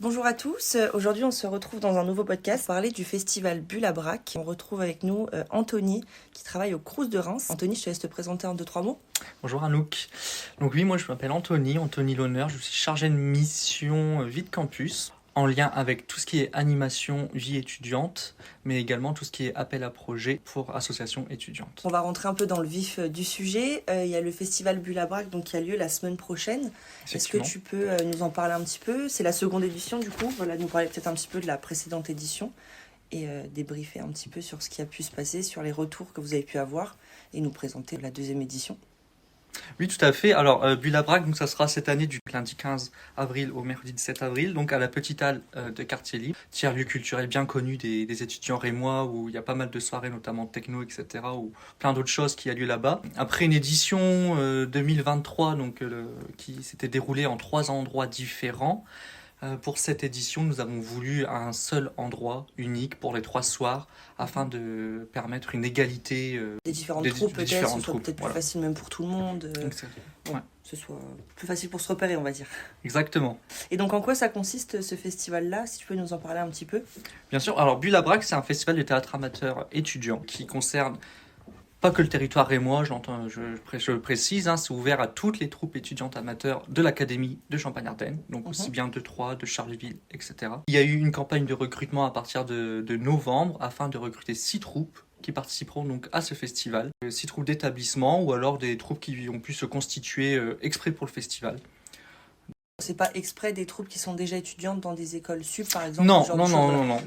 Bonjour à tous, aujourd'hui on se retrouve dans un nouveau podcast pour parler du festival Bulle à Brac. On retrouve avec nous Anthony qui travaille au Crous de Reims. Anthony, je te laisse te présenter en 2-3 mots. Bonjour Anouk. Donc oui, moi je m'appelle Anthony L'Honneur, je suis chargé de mission Vie de Campus, en lien avec tout ce qui est animation vie étudiante, mais également tout ce qui est appel à projet pour associations étudiantes. On va rentrer un peu dans le vif du sujet. Il y a le festival Bulle à Brac donc, qui a lieu la semaine prochaine. Est-ce que tu peux nous en parler un petit peu? C'est la seconde édition du coup, voilà, nous parler peut-être un petit peu de la précédente édition et débriefer un petit peu sur ce qui a pu se passer, sur les retours que vous avez pu avoir et nous présenter la deuxième édition. Oui, tout à fait. Alors, Bulle à Brac, donc ça sera cette année du lundi 15 avril au mercredi 17 avril, donc à la Petite Halle de Quartier Libre, tiers-lieu culturel bien connu des étudiants rémois, où il y a pas mal de soirées, notamment techno, etc., ou plein d'autres choses qui a lieu là-bas. Après une édition 2023, donc qui s'était déroulée en 3 endroits différents. Pour cette édition, nous avons voulu un seul endroit unique pour les 3 soirs afin de permettre une égalité des différentes troupes peut-être, ce soit peut-être plus facile même pour tout le monde, ce soit plus facile pour se repérer, on va dire. Exactement. Et donc en quoi ça consiste ce festival-là, si tu peux nous en parler un petit peu? Bien sûr, alors Bulle à Brac, c'est un festival de théâtre amateur étudiant qui concerne pas que le territoire rémois, je précise, c'est ouvert à toutes les troupes étudiantes amateurs de l'Académie de Champagne-Ardenne, donc aussi bien de Troyes, de Charleville, etc. Il y a eu une campagne de recrutement à partir de novembre afin de recruter 6 troupes qui participeront donc à ce festival. 6 troupes d'établissement ou alors des troupes qui ont pu se constituer exprès pour le festival. C'est pas exprès des troupes qui sont déjà étudiantes dans des écoles sup, par exemple? Non.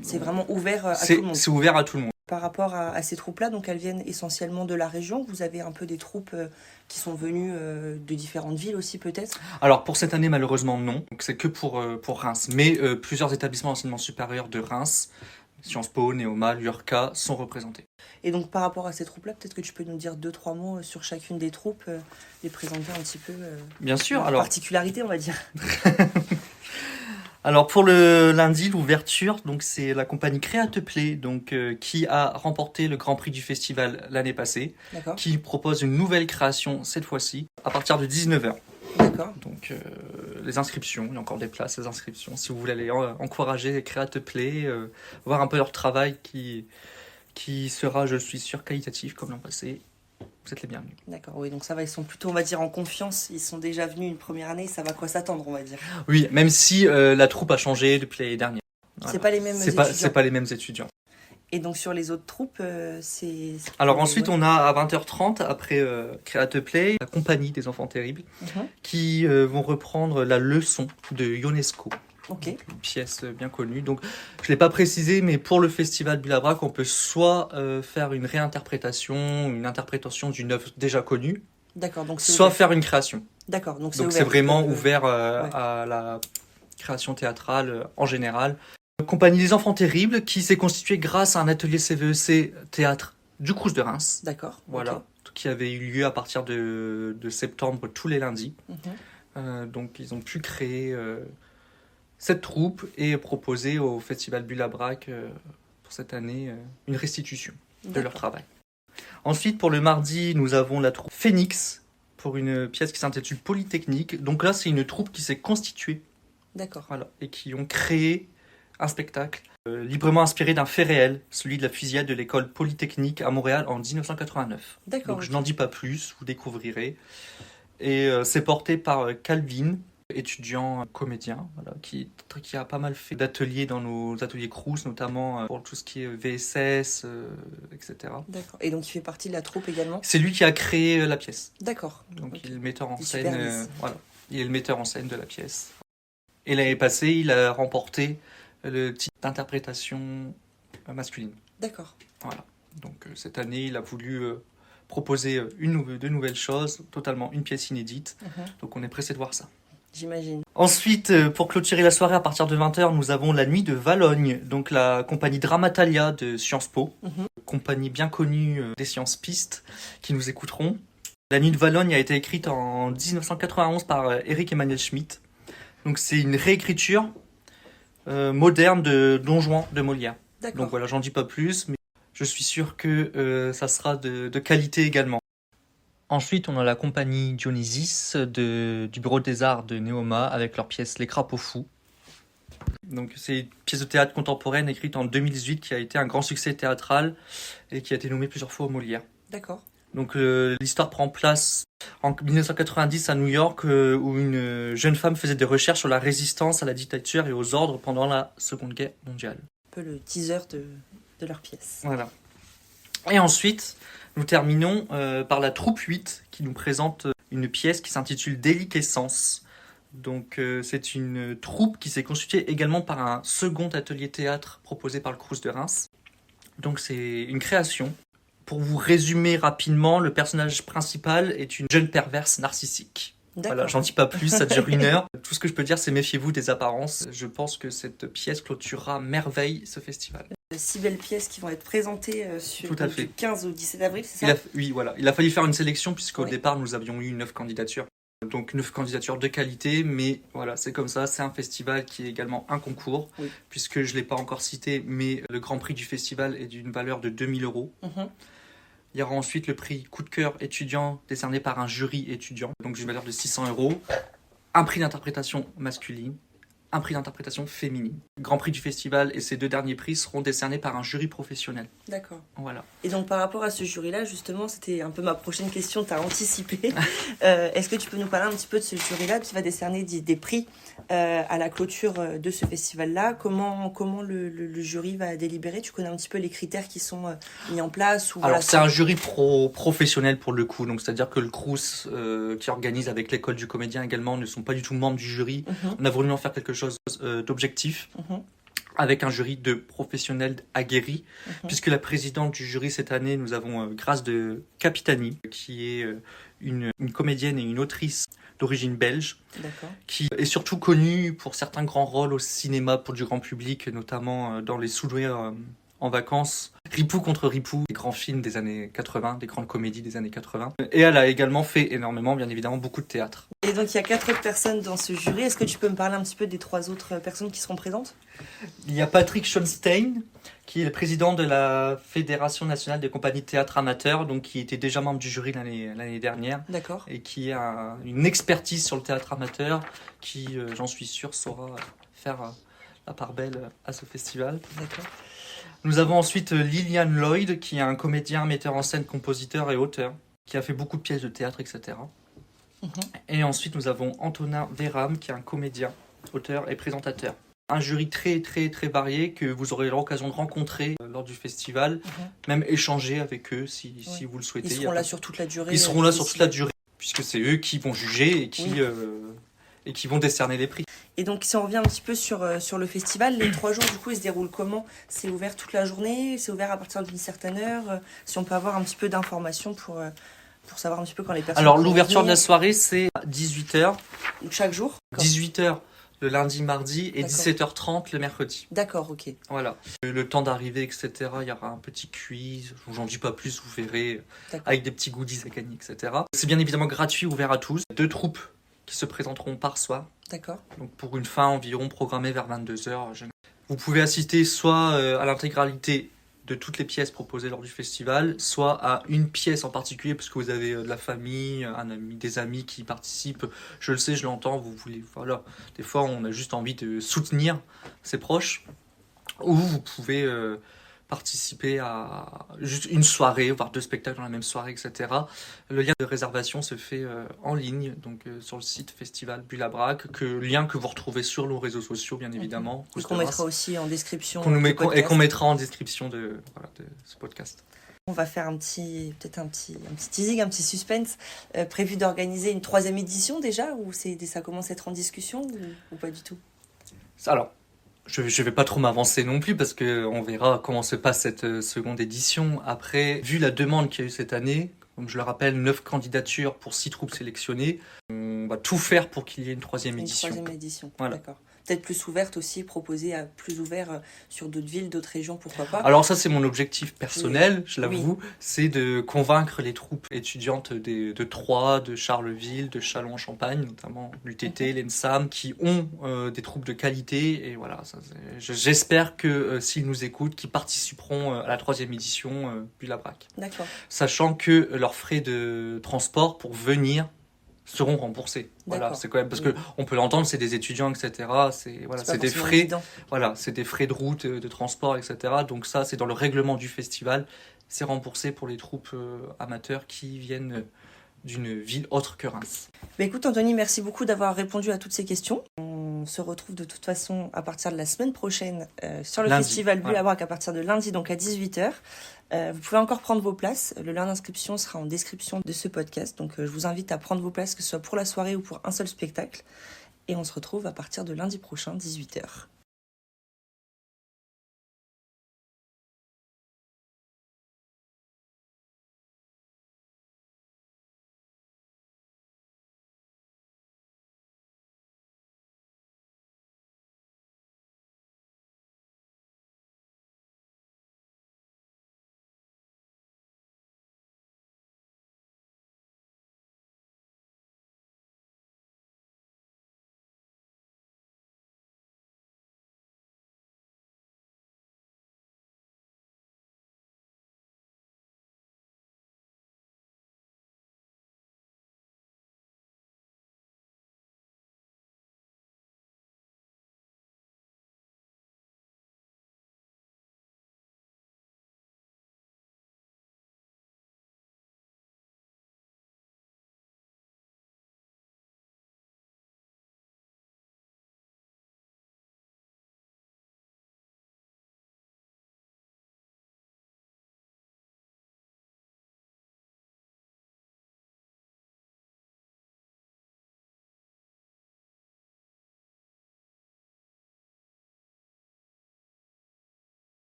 C'est vraiment ouvert à tout le monde. C'est ouvert à tout le monde. Par rapport à ces troupes-là, donc elles viennent essentiellement de la région. Vous avez un peu des troupes qui sont venues de différentes villes aussi peut-être? Alors pour cette année malheureusement non, donc c'est que pour Reims. Mais plusieurs établissements d'enseignement supérieur de Reims, Sciences Po, Néoma, l'URCA sont représentés. Et donc par rapport à ces troupes-là, peut-être que tu peux nous dire 2-3 mots sur chacune des troupes, les présenter un petit peu Bien sûr, leur particularité on va dire. Alors pour le lundi, l'ouverture, donc c'est la compagnie Créate Play, donc qui a remporté le Grand Prix du festival l'année passée, qui propose une nouvelle création cette fois-ci à partir de 19h. D'accord. Donc les inscriptions, il y a encore des places, les inscriptions. Si vous voulez aller encourager Créate Play, voir un peu leur travail qui sera, je suis sûr, qualitatif comme l'an passé. Vous êtes les bienvenus. D'accord, oui, donc ça va, ils sont plutôt, on va dire, en confiance. Ils sont déjà venus une première année, ça va quoi s'attendre, on va dire. Oui, même si la troupe a changé depuis l'année dernière. Voilà. C'est pas les mêmes étudiants. C'est pas les mêmes étudiants. Et donc sur les autres troupes, c'est... Alors ensuite, on a à 20h30, après Créate Play, la compagnie des enfants terribles, qui vont reprendre la leçon de Ionesco. Okay. Une pièce bien connue. Donc, je ne l'ai pas précisé, mais pour le festival Bulle à Brac, on peut soit faire une réinterprétation, une interprétation d'une œuvre déjà connue, soit faire une création. D'accord, donc c'est vraiment ouvert à la création théâtrale en général. Compagnie des enfants terribles qui s'est constituée grâce à un atelier CVEC théâtre du Crous de Reims. D'accord. Voilà, qui avait eu lieu à partir de septembre tous les lundis. Donc, ils ont pu créer cette troupe et proposer au festival Bulle à Brac pour cette année une restitution de leur travail. Ensuite, pour le mardi, nous avons la troupe Phoenix pour une pièce qui s'intitule Polytechnique. Donc là, c'est une troupe qui s'est constituée. D'accord. Voilà, et qui ont créé un spectacle librement inspiré d'un fait réel, celui de la fusillade de l'école Polytechnique à Montréal en 1989. D'accord. Donc je n'en dis pas plus, vous découvrirez. Et c'est porté par Calvin, étudiant comédien, voilà, qui a pas mal fait d'ateliers dans nos ateliers Crous, notamment pour tout ce qui est VSS, etc. D'accord. Et donc il fait partie de la troupe également? C'est lui qui a créé la pièce. D'accord. Donc il est le metteur en scène. Voilà, il est le metteur en scène de la pièce. Et l'année passée, il a remporté le titre d'interprétation masculine. D'accord. Voilà. Donc cette année, il a voulu proposer de nouvelles choses, totalement une pièce inédite. Donc on est pressé de voir ça. J'imagine. Ensuite, pour clôturer la soirée à partir de 20h, nous avons la nuit de Valogne, donc la compagnie Dramatalia de Sciences Po, compagnie bien connue des sciences pistes, qui nous écouteront. La nuit de Valogne a été écrite en 1991 par Éric Emmanuel Schmitt. Donc c'est une réécriture moderne de Don Juan de Molière. D'accord. Donc voilà, j'en dis pas plus, mais je suis sûr que ça sera de qualité également. Ensuite, on a la compagnie Dionysis du Bureau des Arts de Néoma avec leur pièce Les Crapauds Fous. Donc c'est une pièce de théâtre contemporaine écrite en 2018 qui a été un grand succès théâtral et qui a été nommée plusieurs fois au Molière. D'accord. Donc l'histoire prend place en 1990 à New York où une jeune femme faisait des recherches sur la résistance à la dictature et aux ordres pendant la Seconde Guerre mondiale. Un peu le teaser de leur pièce. Voilà. Et ensuite, nous terminons par la troupe 8 qui nous présente une pièce qui s'intitule Déliquescence. Donc c'est une troupe qui s'est constituée également par un second atelier théâtre proposé par le Crous de Reims. Donc c'est une création. Pour vous résumer rapidement, le personnage principal est une jeune perverse narcissique. D'accord. Voilà, j'en dis pas plus, ça dure 1 heure. Tout ce que je peux dire, c'est méfiez-vous des apparences. Je pense que cette pièce clôturera merveille ce festival. 6 belles pièces qui vont être présentées du 15 au 17 avril, c'est ça? Oui, voilà. Il a fallu faire une sélection puisqu'au Oui. départ, nous avions eu 9 candidatures. Donc 9 candidatures de qualité, mais voilà, c'est comme ça. C'est un festival qui est également un concours, Oui. puisque je ne l'ai pas encore cité, mais le grand prix du festival est d'une valeur de 2 000 €. Mhm. Il y aura ensuite le prix coup de cœur étudiant décerné par un jury étudiant, donc d'une valeur de 600 €. Un prix d'interprétation masculine, un prix d'interprétation féminine. Grand prix du festival et ces 2 derniers prix seront décernés par un jury professionnel. D'accord. Voilà. Et donc par rapport à ce jury-là, justement, c'était un peu ma prochaine question, tu as anticipé. Est-ce que tu peux nous parler un petit peu de ce jury-là qui va décerner des prix à la clôture de ce festival-là? Comment le jury va délibérer? Tu connais un petit peu les critères qui sont mis en place ou Alors voilà, c'est un jury professionnel pour le coup, donc c'est-à-dire que le Crous qui organise avec l'école du comédien également ne sont pas du tout membres du jury. Mhm. On a voulu en faire quelque chose d'objectif. Mhm. Avec un jury de professionnels aguerris, Mhm. puisque la présidente du jury cette année, nous avons Grâce de Capitani, qui est une comédienne et une autrice d'origine belge, D'accord. qui est surtout connue pour certains grands rôles au cinéma pour du grand public, notamment dans les Soudoués en vacances, Ripou contre Ripou, des grands films des années 80, des grandes comédies des années 80. Et elle a également fait énormément, bien évidemment, beaucoup de théâtre. Et donc il y a 4 autres personnes dans ce jury. Est-ce que tu peux me parler un petit peu des 3 autres personnes qui seront présentes? Il y a Patrick Schonstein, qui est le président de la Fédération nationale des compagnies de théâtre amateurs, donc qui était déjà membre du jury l'année dernière, D'accord. et qui a une expertise sur le théâtre amateur, qui, j'en suis sûr, saura faire la part belle à ce festival. D'accord. Nous avons ensuite Lillian Lloyd, qui est un comédien, metteur en scène, compositeur et auteur, qui a fait beaucoup de pièces de théâtre, etc. Mhm. Et ensuite, nous avons Antonin Véram, qui est un comédien, auteur et présentateur. Un jury très très très varié que vous aurez l'occasion de rencontrer lors du festival, même échanger avec eux si vous le souhaitez. Ils seront là sur toute la durée. Ils seront là sur toute la durée, puisque c'est eux qui vont juger et qui vont décerner les prix. Et donc si on revient un petit peu sur le festival, les 3 jours du coup ils se déroulent comment? C'est ouvert toute la journée? C'est ouvert à partir d'une certaine heure? Si on peut avoir un petit peu d'informations pour savoir un petit peu quand les personnes... Alors l'ouverture de la soirée c'est à 18h. Donc chaque jour? 18h le lundi, mardi et D'accord. 17h30 le mercredi. D'accord, ok. Voilà. Le temps d'arriver, etc. Il y aura un petit quiz. J'en dis pas plus, vous verrez. D'accord. Avec des petits goodies à gagner, etc. C'est bien évidemment gratuit, ouvert à tous. 2 troupes qui se présenteront par soir. D'accord. Donc pour une fin environ programmée vers 22h. Vous pouvez assister soit à l'intégralité de toutes les pièces proposées lors du festival, soit à une pièce en particulier, parce que vous avez de la famille, un ami, des amis qui participent. Je le sais, je l'entends, vous voulez, voilà. Des fois, on a juste envie de soutenir ses proches, ou vous pouvez participer à juste une soirée, voire 2 spectacles dans la même soirée, etc. Le lien de réservation se fait en ligne, donc sur le site Festival Bulle-à-Brac, lien que vous retrouvez sur nos réseaux sociaux, bien évidemment. Et qu'on mettra aussi en description. Et qu'on mettra en description de ce podcast. On va faire peut-être un petit teasing, un petit suspense. Prévu d'organiser une 3e édition déjà, ou ça commence à être en discussion, ou pas du tout? Alors, je vais pas trop m'avancer non plus parce qu'on verra comment se passe cette seconde édition. Après, vu la demande qu'il y a eu cette année, comme je le rappelle, 9 candidatures pour 6 troupes sélectionnées, on va tout faire pour qu'il y ait une 3e édition. Une 3e édition, voilà. D'accord. Peut-être plus ouverte aussi, proposée à plus ouvert sur d'autres villes, d'autres régions, pourquoi pas. Alors ça, c'est mon objectif personnel, oui. Je l'avoue, c'est de convaincre les troupes étudiantes de Troyes, de Charleville, de Châlons-en-Champagne, notamment l'UTT, l'ENSAM, qui ont des troupes de qualité. Et voilà, j'espère que s'ils nous écoutent, qu'ils participeront à la 3e édition Bulle-à-Brac. D'accord. Sachant que leurs frais de transport pour venir seront remboursés. Voilà, D'accord. c'est quand même parce que on peut l'entendre, c'est des étudiants, etc. C'est des frais. Évident. Voilà, c'est des frais de route, de transport, etc. Donc ça, c'est dans le règlement du festival. C'est remboursé pour les troupes amateurs qui viennent d'une ville autre que Reims. Bah écoute Anthony, merci beaucoup d'avoir répondu à toutes ces questions. On se retrouve de toute façon à partir de la semaine prochaine sur le festival Bulle à Brac à partir de lundi, donc à 18h. Vous pouvez encore prendre vos places. Le lien d'inscription sera en description de ce podcast. Donc je vous invite à prendre vos places, que ce soit pour la soirée ou pour un seul spectacle. Et on se retrouve à partir de lundi prochain, 18h.